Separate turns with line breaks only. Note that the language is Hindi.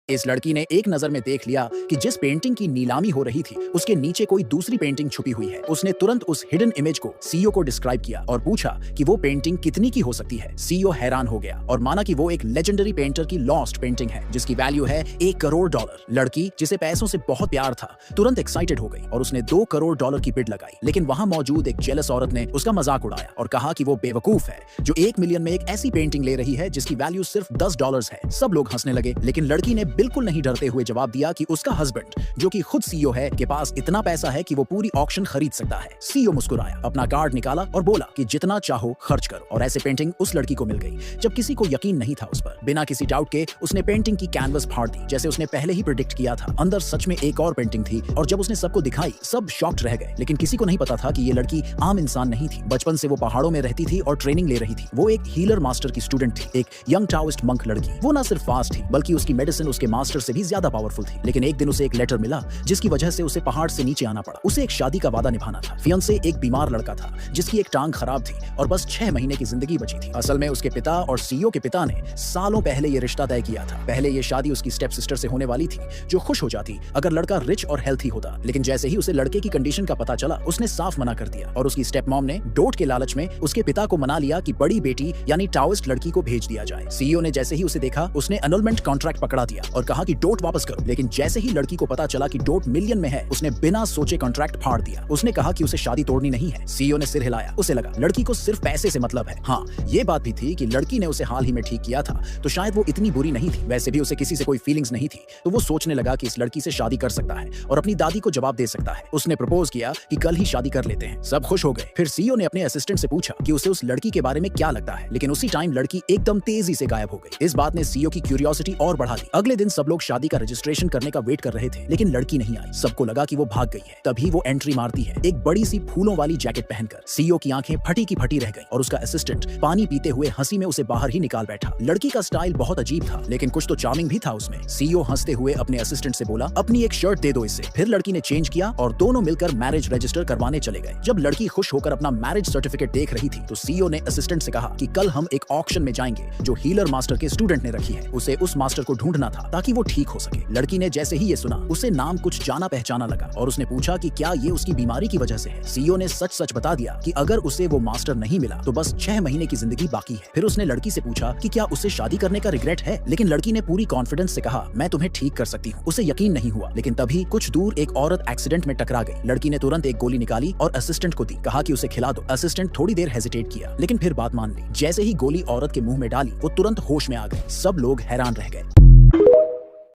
इस लड़की ने एक नजर में देख लिया कि जिस पेंटिंग की नीलामी हो रही थी उसके नीचे कोई दूसरी पेंटिंग छुपी हुई है। उसने तुरंत उस हिडन इमेज को सीईओ को डिस्क्राइब किया और पूछा कि वो पेंटिंग कितनी की हो सकती है। सीईओ हैरान हो गया और माना कि वो एक लेजेंडरी पेंटर की लॉस्ट पेंटिंग है जिसकी वैल्यू है $1 करोड़। लड़की, जिसे पैसों से बहुत प्यार था, तुरंत एक्साइटेड हो गई और उसने $2 करोड़ की बिड लगाई। लेकिन वहां मौजूद एक जेलस औरत ने उसका मजाक उड़ाया और कहा कि वो बेवकूफ है जो 1 मिलियन में एक ऐसी पेंटिंग ले रही है जिसकी वैल्यू सिर्फ $10 है। सब लोग हंसने लगे, लेकिन लड़की ने बिल्कुल नहीं डरते हुए जवाब दिया कि उसका हस्बैंड, जो कि खुद सीईओ है, के पास इतना पैसा है कि वो पूरी ऑक्शन खरीद सकता है। सीईओ मुस्कुराया, अपना कार्ड निकाला और बोला कि जितना चाहो खर्च करो। और ऐसे पेंटिंग उस लड़की को मिल गई जब किसी को यकीन नहीं था उस पर। बिना किसी डाउट के उसने पेंटिंग की कैनवस फाड़ दी जैसे उसने पहले ही प्रेडिक्ट किया था। अंदर सच में एक और पेंटिंग थी और जब उसने सबको दिखाई सब शॉक्ड रह गए। लेकिन किसी को नहीं पता था कि ये लड़की आम इंसान नहीं थी। बचपन से वो पहाड़ों में रहती थी और ट्रेनिंग ले रही थी। वो एक हीलर मास्टर की स्टूडेंट थी, एक यंग टाओइस्ट मंक लड़की। वो ना सिर्फ फास्ट थी बल्कि उसकी मेडिसिन उसके मास्टर से भी ज्यादा पावरफुल थी। लेकिन एक दिन उसे एक लेटर मिला जिसकी वजह से उसे पहाड़ से नीचे आना पड़ा। उसे एक शादी का वादा निभाना था। फियांसे एक बीमार लड़का था जिसकी एक टांग खराब थी और बस 6 महीने की जिंदगी बची थी। असल में उसके पिता और सीईओ के पिता ने सालों पहले ये रिश्ता तय किया था। पहले ये शादी उसकी स्टेप सिस्टर से होने वाली थी जो खुश हो जाती अगर लड़का रिच और हेल्थी होता। लेकिन जैसे ही उसे लड़के की कंडीशन का पता चला उसने साफ मना कर दिया और उसकी स्टेप मॉम ने डोट के लालच में उसके पिता को मना लिया कि बड़ी बेटी यानी टाओइस्ट लड़की को भेज दिया जाए। सीईओ ने जैसे ही उसे देखा उसने एनुअलमेंट कॉन्ट्रैक्ट पकड़ा दिया और कहा कि डोट वापस करो। लेकिन जैसे ही लड़की को पता चला कि डोट मिलियन में है उसने बिना सोचे कॉन्ट्रैक्ट फाड़ दिया। उसने कहा कि उसे शादी तोड़नी नहीं है। सीईओ ने सिर हिलाया। उसे लगा लड़की को सिर्फ पैसे से मतलब है। हाँ, ये बात भी थी कि लड़की ने उसे हाल ही में ठीक किया था तो शायद वो इतनी बुरी नहीं थी। वैसे भी उसे किसी से कोई फीलिंग्स नहीं थी तो वो सोचने लगा कि इस लड़की से शादी कर सकता है और अपनी दादी को जवाब दे सकता है। उसने प्रपोज किया कि कल ही शादी कर लेते हैं। सब खुश हो गए। फिर सीईओ ने अपने असिस्टेंट से पूछा कि उसे उस लड़की के बारे में क्या लगता है। लेकिन उसी टाइम लड़की एकदम तेजी से गायब हो गई। इस बात ने सीईओ की क्यूरियोसिटी और बढ़ा दी। अगले दिन सब लोग शादी का रजिस्ट्रेशन करने का वेट कर रहे थे लेकिन लड़की नहीं आई। सबको लगा कि वो भाग गई है। तभी वो एंट्री मारती है एक बड़ी सी फूलों वाली जैकेट पहनकर। सीईओ की आंखें फटी की फटी रह गई और उसका असिस्टेंट पानी पीते हुए हंसी में उसे बाहर ही निकाल बैठा। लड़की का स्टाइल बहुत अजीब था लेकिन कुछ तो चार्मिंग भी था उसमें। सीईओ हंसते हुए अपने असिस्टेंट से बोला, अपनी एक शर्ट दे दो इसे। फिर लड़की ने चेंज किया और दोनों मिलकर मैरिज रजिस्टर करवाने चले गए। जब लड़की खुश होकर अपना मैरिज सर्टिफिकेट देख रही थी तो सीईओ ने असिस्टेंट से कहा कि कल हम एक ऑक्शन में जाएंगे जो हीलर मास्टर के स्टूडेंट ने रखी है। उसे उस मास्टर को ढूंढना था ताकि वो ठीक हो सके। लड़की ने जैसे ही ये सुना उसे नाम कुछ जाना पहचाना लगा और उसने पूछा कि क्या ये उसकी बीमारी की वजह से है। सीईओ ने सच सच बता दिया कि अगर उसे वो मास्टर नहीं मिला तो बस 6 महीने की जिंदगी बाकी है। फिर उसने लड़की से पूछा कि क्या उसे शादी करने का रिग्रेट है। लेकिन लड़की ने पूरी कॉन्फिडेंस से कहा, मैं तुम्हें ठीक कर सकती हूँ। उसे यकीन नहीं हुआ। लेकिन तभी कुछ दूर एक औरत एक्सीडेंट में टकरा गई। लड़की ने तुरंत एक गोली निकाली और असिस्टेंट को दी। कहा कि उसे खिला दो। असिस्टेंट थोड़ी देर हेजिटेट किया लेकिन फिर बात मान ली। जैसे ही गोली औरत के मुंह में डाली वो तुरंत होश में आ गई। सब लोग हैरान रह गए।